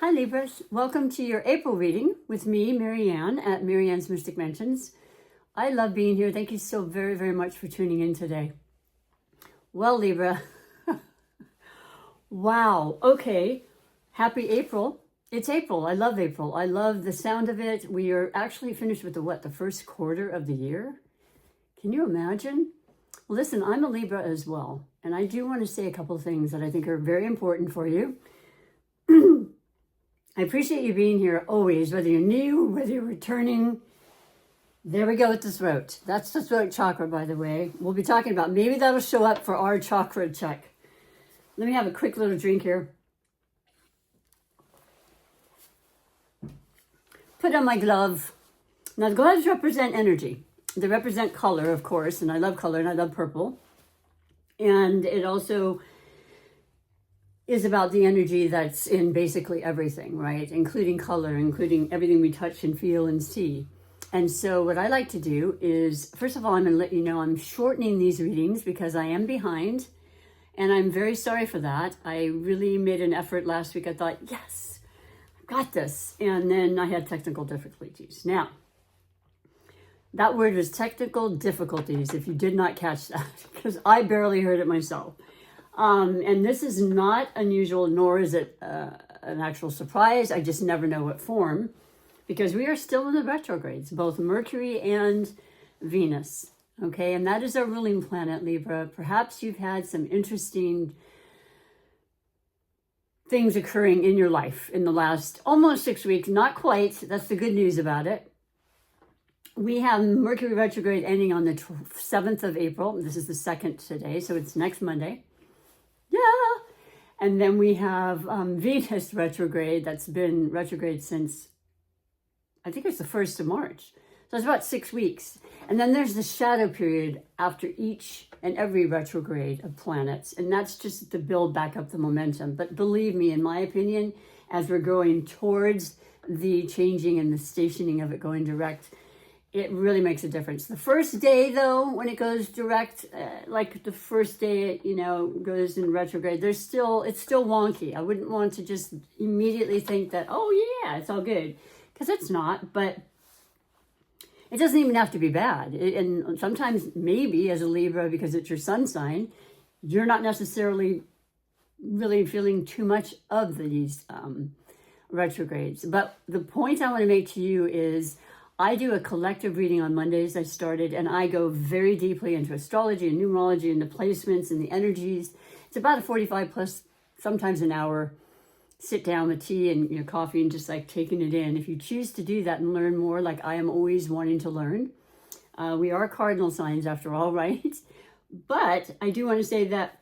Hi Libras, welcome to your April reading with me, Marianne, at Marianne's Mystic Mansions. I love being here. Thank you so very, very much for tuning in today. Well, Libra, wow, okay, happy April. It's April. I love April. I love the sound of it. We are actually finished with the first quarter of the year. Can you imagine? Well, listen, I'm a Libra as well, and I do want to say a couple things that I think are very important for you. I appreciate you being here always, whether you're new, whether you're returning. There we go with the throat. That's the throat chakra, by the way. We'll be talking about, maybe that'll show up for our chakra check. Let me have a quick little drink here. Put on my glove. Now, the gloves represent energy. They represent color, of course, and I love color and I love purple. And it also is about the energy that's in basically everything, right? Including color, including everything we touch and feel and see. And so what I like to do is, first of all, I'm going to let you know I'm shortening these readings because I am behind, and I'm very sorry for that. I really made an effort last week. I thought, yes, I've got this. And then I had technical difficulties. Now, that word was technical difficulties, if you did not catch that, because I barely heard it myself. And this is not unusual, nor is it an actual surprise. I just never know what form, because we are still in the retrogrades, both Mercury and Venus. Okay, and that is our ruling planet, Libra. Perhaps you've had some interesting things occurring in your life in the last almost 6 weeks. Not quite. That's the good news about it. We have Mercury retrograde ending on the 7th of April. This is the 2nd today, so it's next Monday. Yeah. And then we have Venus retrograde. That's been retrograde since, I think it's the 1st of March. So it's about 6 weeks. And then there's the shadow period after each and every retrograde of planets. And that's just to build back up the momentum. But believe me, in my opinion, as we're going towards the changing and the stationing of it going direct, it really makes a difference. The first day, though, when it goes direct, like the first day it, goes in retrograde, it's still wonky. I wouldn't want to just immediately think that, oh yeah, it's all good, because it's not. But it doesn't even have to be bad. And sometimes, maybe as a Libra, because it's your sun sign, you're not necessarily really feeling too much of these retrogrades. But the point I want to make to you is, I do a collective reading on Mondays. I started, and I go very deeply into astrology and numerology and the placements and the energies. It's about a 45 plus, sometimes an hour, sit down with tea and your coffee and just like taking it in. If you choose to do that and learn more, like I am always wanting to learn. We are cardinal signs after all, right? But I do want to say that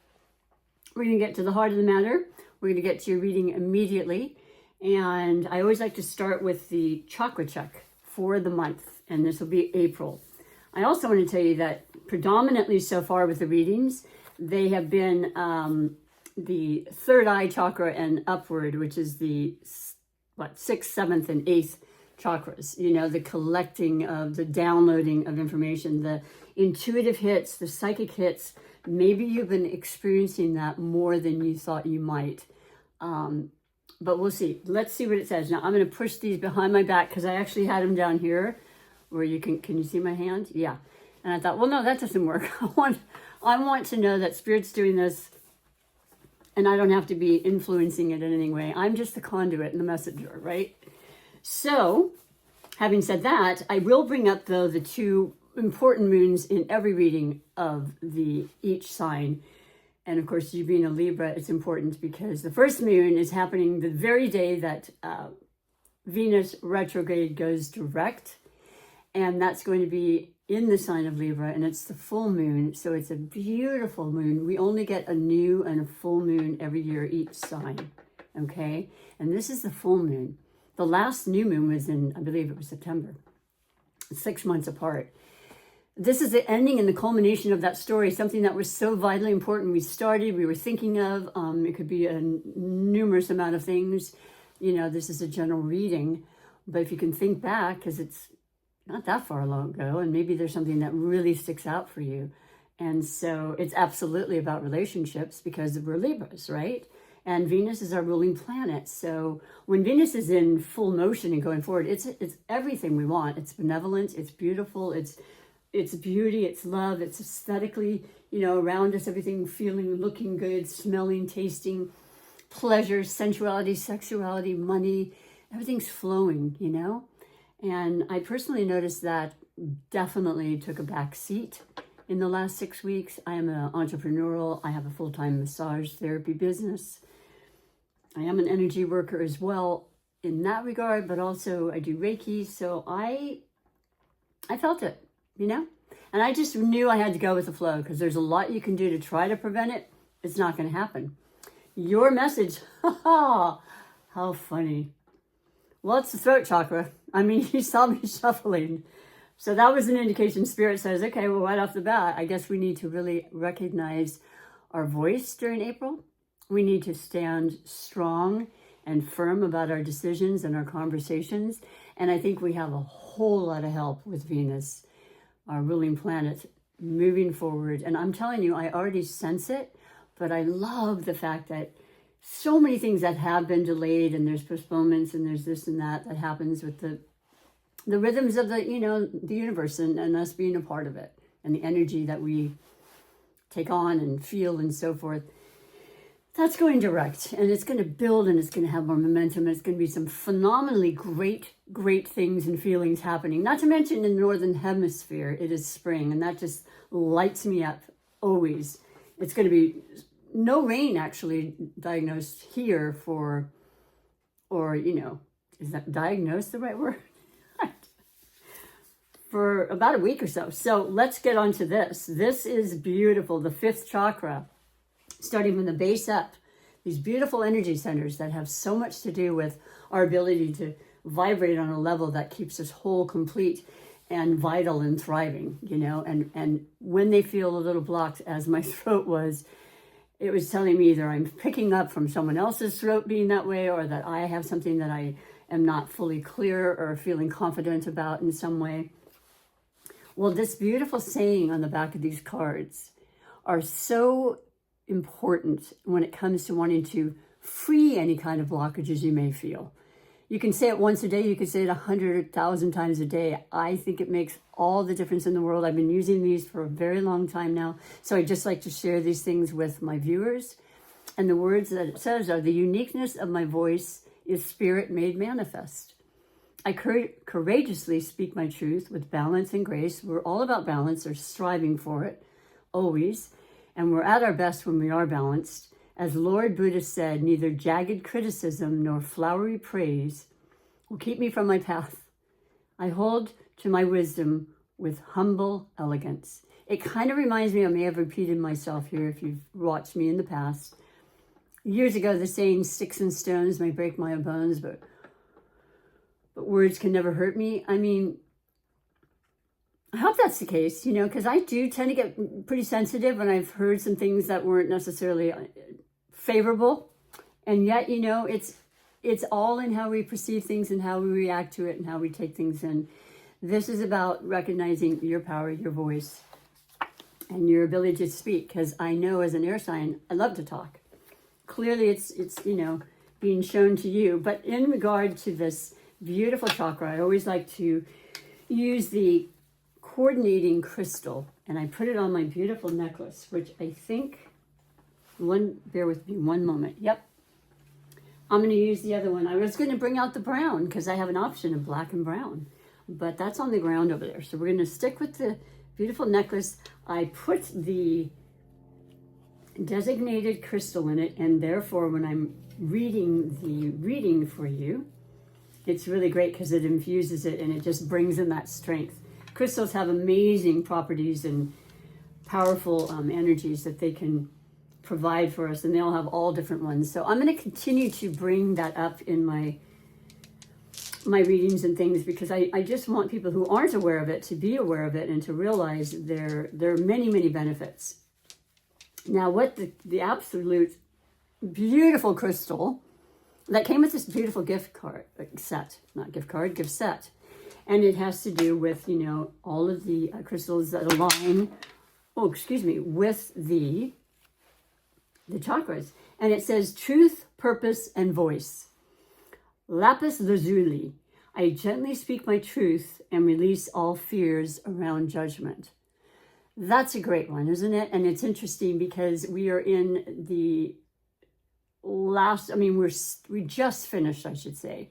we're going to get to the heart of the matter. We're going to get to your reading immediately. And I always like to start with the chakra check for the month, and this will be April. I also want to tell you that predominantly so far with the readings, they have been the third eye chakra and upward, which is the 6th, 7th, and 8th chakras. The collecting of the downloading of information, the intuitive hits, the psychic hits. Maybe you've been experiencing that more than you thought you might. But we'll see. Let's see what it says. Now, I'm going to push these behind my back because I actually had them down here where you can you see my hand? Yeah. And I thought, well, no, that doesn't work. I want to know that Spirit's doing this and I don't have to be influencing it in any way. I'm just the conduit and the messenger, right? So, having said that, I will bring up, though, the two important moons in every reading of each sign. And of course, you being a Libra, it's important because the first moon is happening the very day that Venus retrograde goes direct. And that's going to be in the sign of Libra, and it's the full moon. So it's a beautiful moon. We only get a new and a full moon every year, each sign. Okay? And this is the full moon. The last new moon was in, I believe it was September. 6 months apart. This is the ending and the culmination of that story, something that was so vitally important. We were thinking of, it could be a numerous amount of things. This is a general reading, but if you can think back, because it's not that far long ago, and maybe there's something that really sticks out for you. And so it's absolutely about relationships because we're Libras, right? And Venus is our ruling planet. So when Venus is in full motion and going forward, it's everything we want. It's benevolent, it's beautiful, it's beauty, it's love, it's aesthetically, around us, everything feeling, looking good, smelling, tasting, pleasure, sensuality, sexuality, money, everything's flowing, And I personally noticed that definitely took a back seat in the last 6 weeks. I am an entrepreneurial, I have a full-time massage therapy business. I am an energy worker as well in that regard, but also I do Reiki. So I felt it, And I just knew I had to go with the flow because there's a lot you can do to try to prevent it. It's not going to happen. Your message, how funny. Well, it's the throat chakra. You saw me shuffling. So that was an indication. Spirit says, okay, well, right off the bat, I guess we need to really recognize our voice during April. We need to stand strong and firm about our decisions and our conversations. And I think we have a whole lot of help with Venus, our ruling planet, moving forward. And I'm telling you, I already sense it, but I love the fact that so many things that have been delayed and there's postponements and there's this and that happens with the rhythms of the universe and us being a part of it and the energy that we take on and feel and so forth. That's going direct, and it's going to build, and it's going to have more momentum, and it's going to be some phenomenally great things and feelings happening. Not to mention in the Northern Hemisphere, it is spring, and that just lights me up always. It's going to be no rain actually diagnosed here is that diagnosed the right word? For about a week or so. So let's get on to this. This is beautiful, the fifth chakra. Starting from the base up, these beautiful energy centers that have so much to do with our ability to vibrate on a level that keeps us whole, complete, and vital and thriving, and when they feel a little blocked, as my throat was, it was telling me either I'm picking up from someone else's throat being that way, or that I have something that I am not fully clear or feeling confident about in some way. Well, this beautiful saying on the back of these cards are so important when it comes to wanting to free any kind of blockages you may feel. You can say it once a day, you can say it 100,000 times a day. I think it makes all the difference in the world. I've been using these for a very long time now, so I just like to share these things with my viewers. And the words that it says are, the uniqueness of my voice is spirit made manifest. I courageously speak my truth with balance and grace. We're all about balance, or striving for it, always. And we're at our best when we are balanced. As Lord Buddha said, neither jagged criticism nor flowery praise will keep me from my path. I hold to my wisdom with humble elegance. It kind of reminds me, I may have repeated myself here if you've watched me in the past. Years ago, the saying, sticks and stones may break my bones, but words can never hurt me. I hope that's the case, because I do tend to get pretty sensitive when I've heard some things that weren't necessarily favorable. And yet, it's all in how we perceive things and how we react to it and how we take things in. This is about recognizing your power, your voice, and your ability to speak. Because I know as an air sign, I love to talk. Clearly, it's being shown to you. But in regard to this beautiful chakra, I always like to use the coordinating crystal, and I put it on my beautiful necklace, which I think, bear with me one moment. Yep. I'm going to use the other one. I was going to bring out the brown because I have an option of black and brown, but that's on the ground over there. So we're going to stick with the beautiful necklace. I put the designated crystal in it, and therefore when I'm reading the reading for you, it's really great because it infuses it and it just brings in that strength. Crystals have amazing properties and powerful energies that they can provide for us, and they all have all different ones. So I'm going to continue to bring that up in my readings and things, because I just want people who aren't aware of it to be aware of it and to realize there are many, many benefits. Now, what the absolute beautiful crystal that came with this beautiful gift set, and it has to do with, all of the crystals that align, with the chakras. And it says truth, purpose, and voice. Lapis lazuli. I gently speak my truth and release all fears around judgment. That's a great one, isn't it? And it's interesting because we are in the last, we just finished, I should say,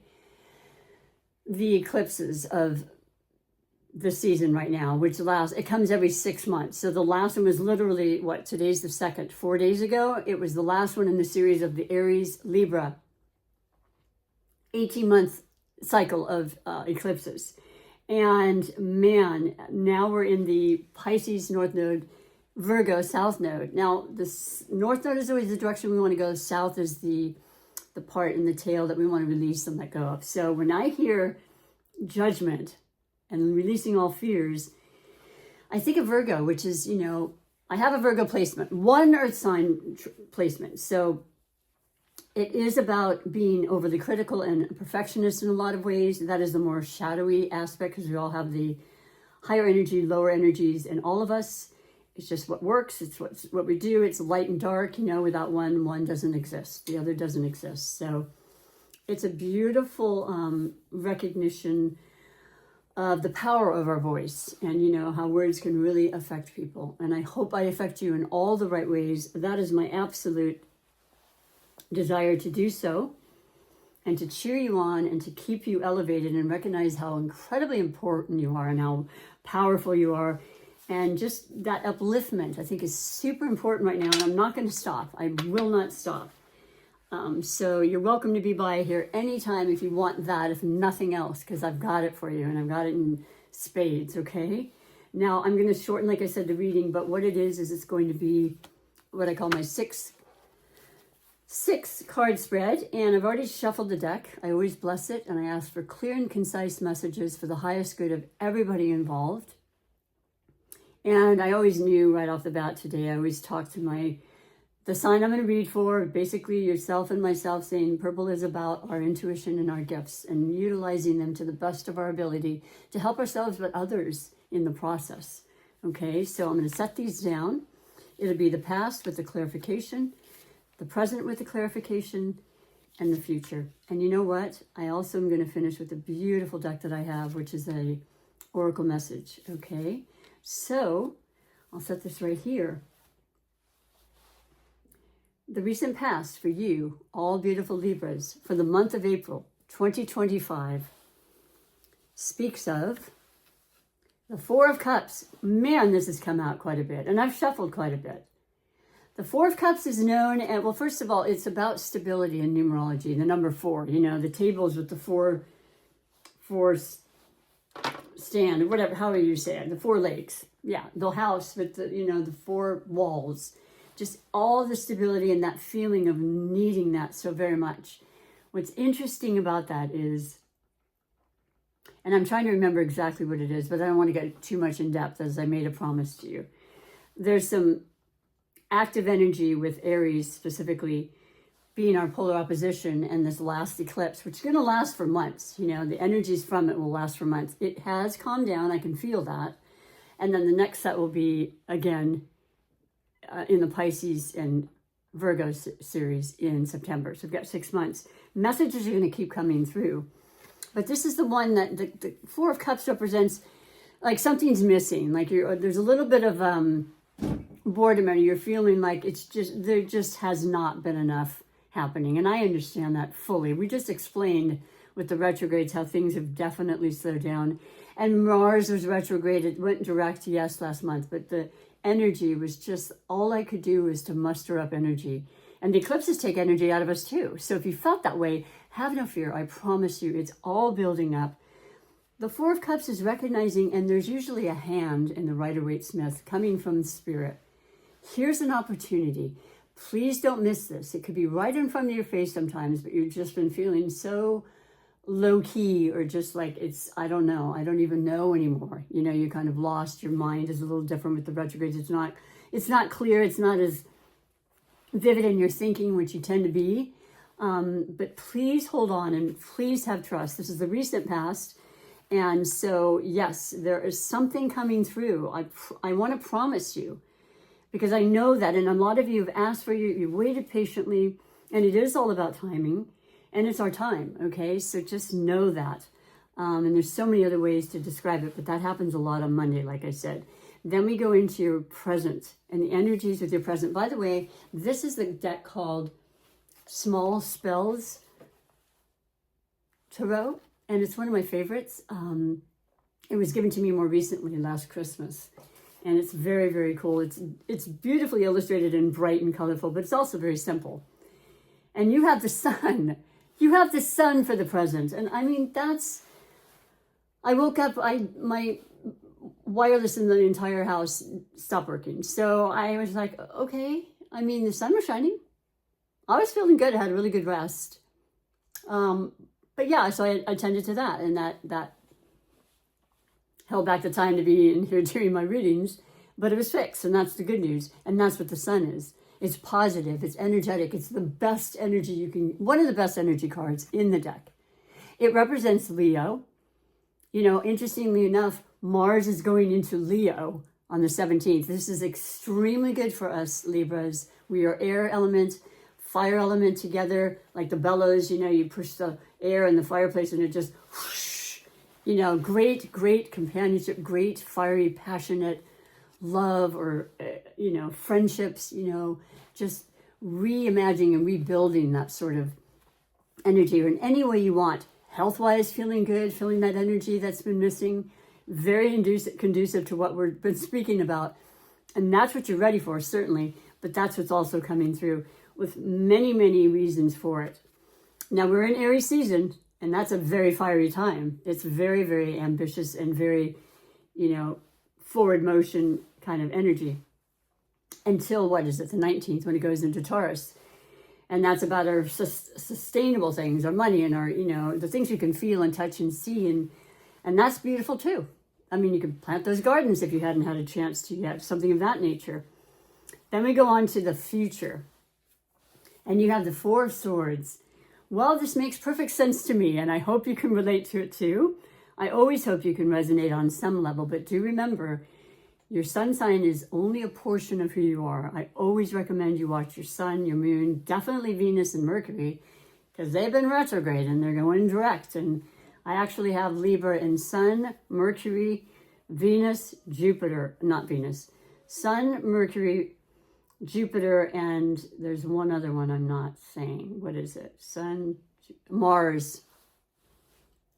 the eclipses of the season right now, which it comes every 6 months. So the last one was literally, today's the 2nd, 4 days ago. It was the last one in the series of the Aries Libra 18-month cycle of eclipses. And man, now we're in the Pisces North Node, Virgo South Node. Now, this North Node is always the direction we want to go. South is the part in the tail that we want to release and let go of. So when I hear judgment and releasing all fears, I think of Virgo, which is, I have a Virgo placement, one earth sign placement. So it is about being overly critical and perfectionist in a lot of ways. That is the more shadowy aspect, because we all have the higher energy, lower energies in all of us. It's just what works. It's what we do. It's light and dark. Without one doesn't exist. The other doesn't exist. So it's a beautiful recognition of the power of our voice, and how words can really affect people. And I hope I affect you in all the right ways. That is my absolute desire to do so, and to cheer you on and to keep you elevated and recognize how incredibly important you are and how powerful you are. And just that upliftment, I think, is super important right now. And I'm not going to stop. I will not stop. So you're welcome to be by here anytime if you want that, if nothing else, because I've got it for you and I've got it in spades, okay? Now, I'm going to shorten, like I said, the reading, but what it is it's going to be what I call my six card spread, and I've already shuffled the deck. I always bless it, and I ask for clear and concise messages for the highest good of everybody involved. And I always knew right off the bat today, I always talk to the sign I'm going to read for, basically yourself and myself, saying purple is about our intuition and our gifts and utilizing them to the best of our ability to help ourselves but others in the process. Okay, so I'm going to set these down. It'll be the past with the clarification, the present with the clarification, and the future. And you know what? I also am going to finish with a beautiful deck that I have, which is a oracle message. Okay, so I'll set this right here. The recent past for you, all beautiful Libras, for the month of April 2025, speaks of the Four of Cups. Man, this has come out quite a bit, and I've shuffled quite a bit. The Four of Cups is known, and well, first of all, it's about stability in numerology. The number 4, the tables with the four stand, or whatever, however you say it, the 4 legs. Yeah, the house with the 4 walls. Just all the stability and that feeling of needing that so very much. What's interesting about that is, and I'm trying to remember exactly what it is, but I don't want to get too much in depth as I made a promise to you. There's some active energy with Aries specifically being our polar opposition and this last eclipse, which is going to last for months. The energies from it will last for months. It has calmed down. I can feel that. And then the next set will be, again, in the Pisces and Virgo series in September. So we've got 6 months. Messages are going to keep coming through. But this is the one that the Four of Cups represents, like something's missing. Like there's a little bit of boredom, and you're feeling like there just has not been enough happening. And I understand that fully. We just explained with the retrogrades how things have definitely slowed down. And Mars was retrograde. It went direct, yes, last month, but the energy was just, all I could do was to muster up energy. And the eclipses take energy out of us too. So if you felt that way, have no fear. I promise you, it's all building up. The Four of Cups is recognizing, and there's usually a hand in the Rider-Waite-Smith coming from Spirit. Here's an opportunity. Please don't miss this. It could be right in front of your face sometimes, but you've just been feeling so low key, or just like I don't know. I don't even know anymore. You're kind of lost. Your mind is a little different with the retrogrades. It's not clear. It's not as vivid in your thinking, which you tend to be. But please hold on and please have trust. This is the recent past. And so, yes, there is something coming through. I want to promise you, because I know that, and a lot of you have asked for you waited patiently, and it is all about timing, and it's our time, okay? So just know that. And there's so many other ways to describe it, but that happens a lot on Monday, like I said. Then we go into your present and the energies with your present. By the way, this is the deck called Small Spells Tarot, and it's one of my favorites. It was given to me more recently last Christmas, and it's very, very cool. It's beautifully illustrated and bright and colorful, but it's also very simple. And you have the sun. You have the sun for the present. And I mean, I woke up, my wireless in the entire house stopped working. So I was like, okay. I mean, the sun was shining. I was feeling good. I had a really good rest. But yeah, so I attended to that, and that held back the time to be in here doing my readings, but it was fixed, and that's the good news. And that's what the sun is. It's positive, it's energetic, it's the best energy one of the best energy cards in the deck. It represents Leo. You know, interestingly enough, Mars is going into Leo on the 17th. This is extremely good for us, Libras. We are air element, fire element together, like the bellows, you know, you push the air in the fireplace and it just whoosh, you know, great companionship, great fiery, passionate love, or, you know, friendships, you know, just reimagining and rebuilding that sort of energy, or in any way you want. Health-wise, feeling good, feeling that energy that's been missing, very conducive to what we've been speaking about. And that's what you're ready for, certainly, but that's what's also coming through with many, many reasons for it. Now, we're in Aries season, and that's a very fiery time. It's very, very ambitious and very, you know, forward motion kind of energy until, what is it, the 19th, when it goes into Taurus. And that's about our sustainable things, our money, and our, you know, the things you can feel and touch and see. And that's beautiful too. I mean, you can plant those gardens if you hadn't had a chance to yet, something of that nature. Then we go on to the future. And you have the Four of Swords. Well, this makes perfect sense to me, and I hope you can relate to it too. I always hope you can resonate on some level, but do remember, your sun sign is only a portion of who you are. I always recommend you watch your sun, your moon, definitely Venus and Mercury, because they've been retrograde and they're going direct. And I actually have Libra in Sun, Mercury, Venus, Jupiter, not Venus, Sun, Mercury, Jupiter, and there's one other one I'm not saying. What is it? Sun, Mars.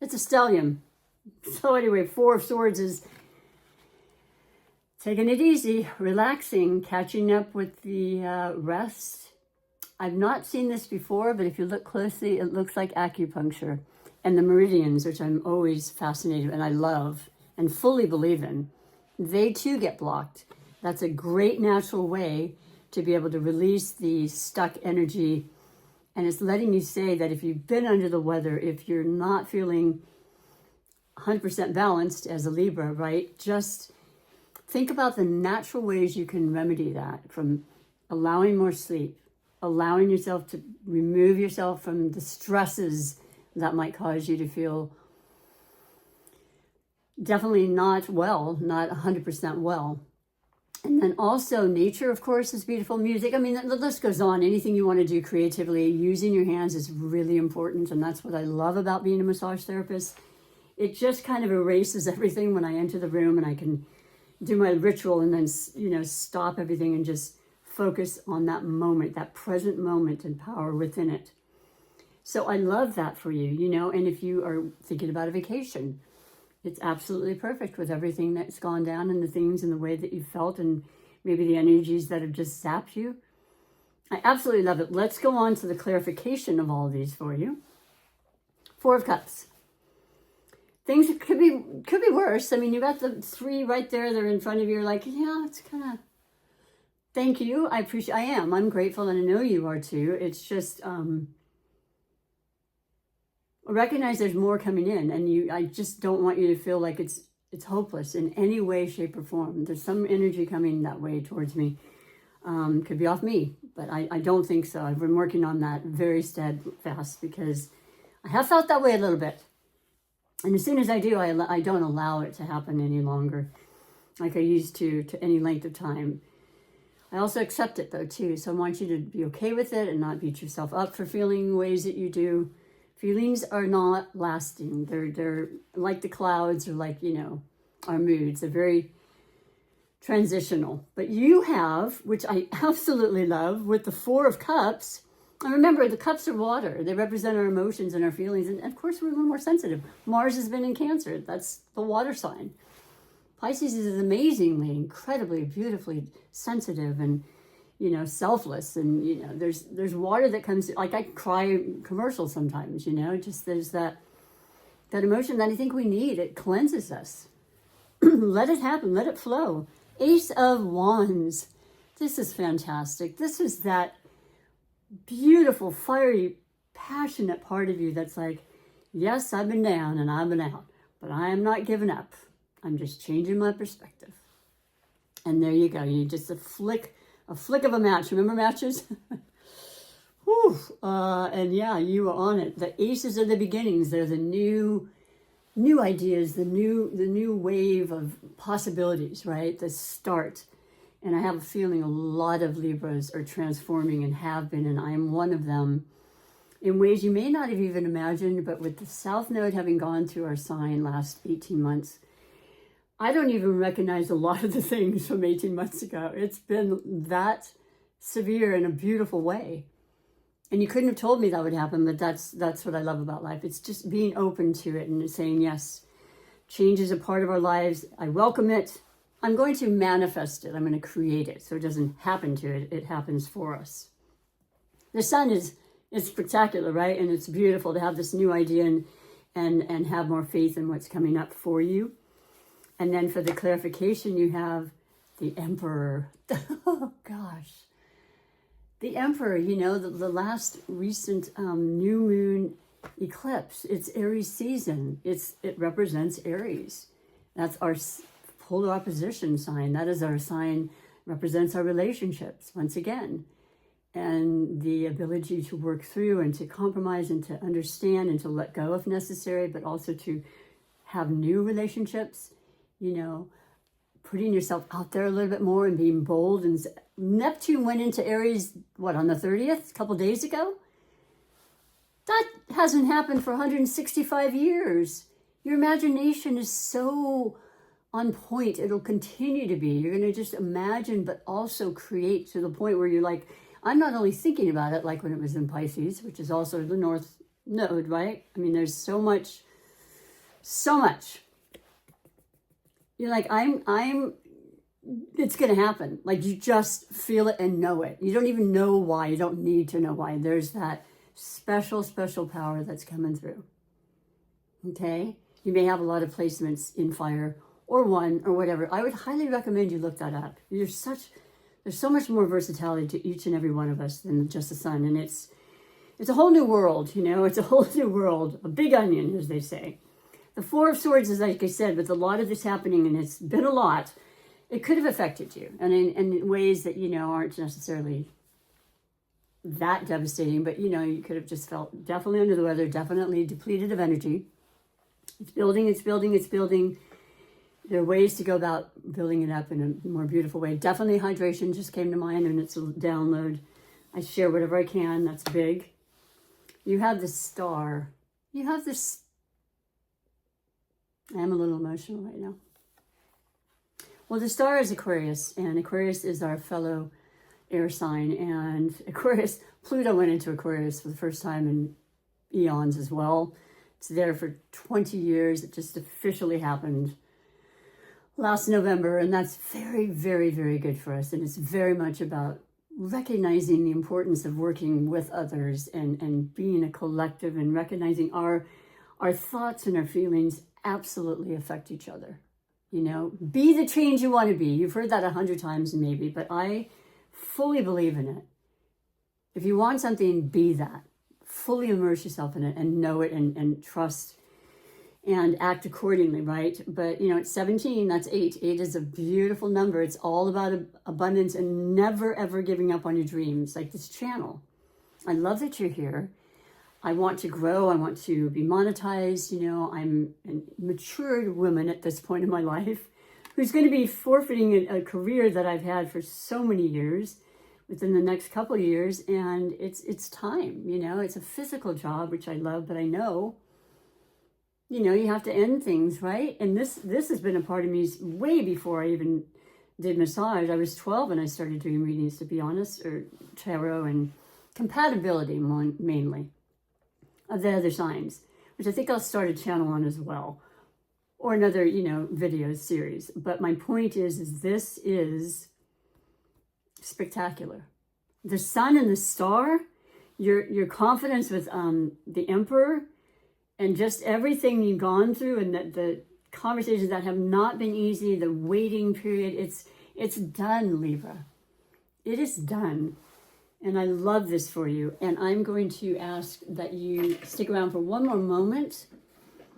It's a stellium. So anyway, Four of Swords is taking it easy, relaxing, catching up with the rest. I've not seen this before, but if you look closely, it looks like acupuncture. And the meridians, which I'm always fascinated and I love and fully believe in, they too get blocked. That's a great natural way to be able to release the stuck energy. And it's letting you say that if you've been under the weather, if you're not feeling 100% balanced as a Libra, right? Just think about the natural ways you can remedy that, from allowing more sleep, allowing yourself to remove yourself from the stresses that might cause you to feel definitely not well, not 100% well. And then also nature, of course, is beautiful. Music. I mean, the list goes on. Anything you want to do creatively, using your hands is really important. And that's what I love about being a massage therapist. It just kind of erases everything when I enter the room, and I can do my ritual and then, you know, stop everything and just focus on that moment, that present moment and power within it. So I love that for you, you know, and if you are thinking about a vacation, it's absolutely perfect with everything that's gone down and the things and the way that you felt and maybe the energies that have just zapped you. I absolutely love it. Let's go on to the clarification of all of these for you. Four of Cups. Things could be worse. I mean, you got the three right there. They're in front of you. You're like, yeah, it's kind of, thank you. I'm grateful, and I know you are too. It's just, recognize there's more coming in, and I just don't want you to feel like it's hopeless in any way, shape, or form. There's some energy coming that way towards me. Could be off me, but I don't think so. I've been working on that very steadfast because I have felt that way a little bit. And as soon as I do, I don't allow it to happen any longer like I used to any length of time. I also accept it though too. So I want you to be okay with it and not beat yourself up for feeling ways that you do. Feelings are not lasting. They're like the clouds or like, our moods. They're very transitional. But you have, which I absolutely love, with the Four of Cups. And remember, the cups are water. They represent our emotions and our feelings. And of course, we're a little more sensitive. Mars has been in Cancer. That's the water sign. Pisces is amazingly, incredibly, beautifully sensitive and, selfless. And, there's water that comes, like I cry in commercials sometimes, just there's that emotion that I think we need. It cleanses us. Let it happen. Let it flow. Ace of Wands. This is fantastic. This is that beautiful, fiery, passionate part of you that's like, yes, I've been down and I've been out, but I am not giving up. I'm just changing my perspective. And there you go. You just a flick of a match. Remember matches? Whew. And yeah, you are on it. The aces are the beginnings. They're the new ideas, the new wave of possibilities, right? The start. And I have a feeling a lot of Libras are transforming and have been, and I am one of them in ways you may not have even imagined. But with the South Node having gone through our sign last 18 months, I don't even recognize a lot of the things from 18 months ago. It's been that severe in a beautiful way. And you couldn't have told me that would happen, but that's what I love about life. It's just being open to it and saying, yes, change is a part of our lives. I welcome it. I'm going to manifest it. I'm going to create it. So it doesn't happen to it. It happens for us. The sun is spectacular, right? And it's beautiful to have this new idea and have more faith in what's coming up for you. And then for the clarification, you have the Emperor. Oh, gosh. The Emperor, the last recent new moon eclipse. It's Aries season. It represents Aries. That's our polar opposition sign. That is our sign, represents our relationships, once again. And the ability to work through and to compromise and to understand and to let go if necessary, but also to have new relationships, putting yourself out there a little bit more and being bold. And Neptune went into Aries, on the 30th, a couple days ago? That hasn't happened for 165 years. Your imagination is so on point. It'll continue to be. You're going to just imagine, but also create to the point where you're like, I'm not only thinking about it like when it was in Pisces, which is also the North Node, right? I mean, there's so much. You're like, it's going to happen. Like, you just feel it and know it. You don't even know why. You don't need to know why. There's that special, special power that's coming through. Okay? You may have a lot of placements in fire or one or whatever. I would highly recommend you look that up. There's so much more versatility to each and every one of us than just the sun. And it's a whole new world, It's a whole new world. A big onion, as they say. The Four of Swords is, like I said, with a lot of this happening, and it's been a lot, it could have affected you. And in ways that, aren't necessarily that devastating, but, you could have just felt definitely under the weather, definitely depleted of energy. It's building. There are ways to go about building it up in a more beautiful way. Definitely hydration just came to mind, and it's a download. I share whatever I can. That's big. You have the star. You have this. I am a little emotional right now. Well, the star is Aquarius, and Aquarius is our fellow air sign. And Aquarius, Pluto went into Aquarius for the first time in eons as well. It's there for 20 years. It just officially happened last November, and that's very, very, very good for us. And it's very much about recognizing the importance of working with others and being a collective and recognizing our thoughts and our feelings absolutely affect each other. Be the change you want to be. You've heard that 100 times maybe, but I fully believe in it. If you want something, be that. Fully immerse yourself in it and know it and trust and act accordingly, right? But, it's 17, that's 8. 8 is a beautiful number. It's all about abundance and never, ever giving up on your dreams, like this channel. I love that you're here. I want to grow. I want to be monetized. I'm a matured woman at this point in my life who's going to be forfeiting a career that I've had for so many years within the next couple of years. And it's time, you know, it's a physical job, which I love, but I know, you know, you have to end things, right? And this has been a part of me way before I even did massage. I was 12 when I started doing readings, to be honest, or tarot and compatibility mainly of the other signs, which I think I'll start a channel on as well, or another, you know, video series. But my point is this is spectacular. The sun and the star, your confidence with the Emperor, and just everything you've gone through, and the conversations that have not been easy, the waiting period, it's done, Libra. It is done. And I love this for you. And I'm going to ask that you stick around for one more moment.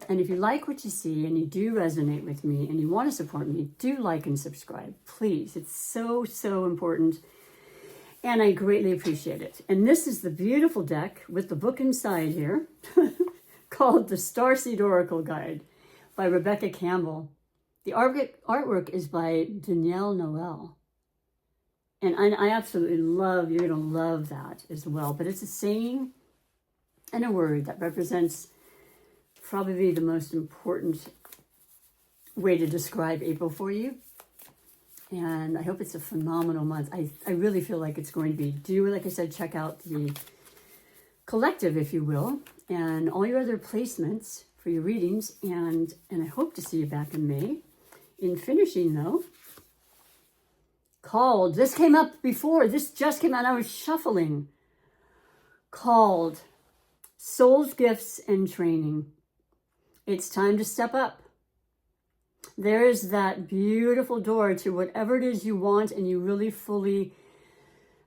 And if you like what you see and you do resonate with me and you want to support me, do like and subscribe, please. It's so, so important. And I greatly appreciate it. And this is the beautiful deck with the book inside here called the Starseed Oracle Guide by Rebecca Campbell. The artwork is by Danielle Noel. And I absolutely love, you're going to love that as well. But it's a saying and a word that represents probably the most important way to describe April for you. And I hope it's a phenomenal month. I really feel like it's going to be. Do, like I said, check out the collective, if you will, and all your other placements for your readings. And I hope to see you back in May. In finishing, though, called, this came up before, this just came out, I was shuffling, called Soul's Gifts and Training. It's time to step up. There is that beautiful door to whatever it is you want and you really fully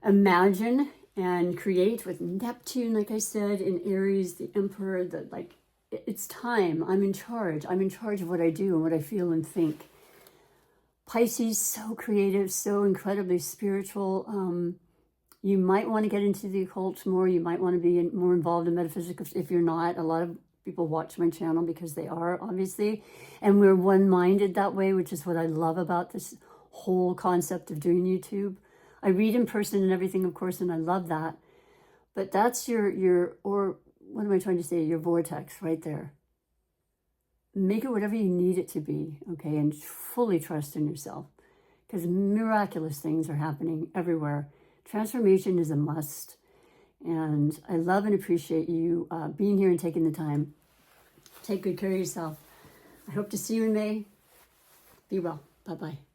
imagine and create with Neptune, like I said, in Aries, the Emperor, it's time. I'm in charge. I'm in charge of what I do and what I feel and think. Pisces, so creative, so incredibly spiritual. You might want to get into the occult more. You might want to be more involved in metaphysics if you're not. A lot of people watch my channel because they are, obviously. And we're one-minded that way, which is what I love about this whole concept of doing YouTube. I read in person and everything, of course, and I love that. But that's your or what am I trying to say? Your vortex right there. Make it whatever you need it to be, okay? And fully trust in yourself, because miraculous things are happening everywhere. Transformation is a must. And I love and appreciate you being here and taking the time. Take good care of yourself. I hope to see you in May. Be well. Bye-bye.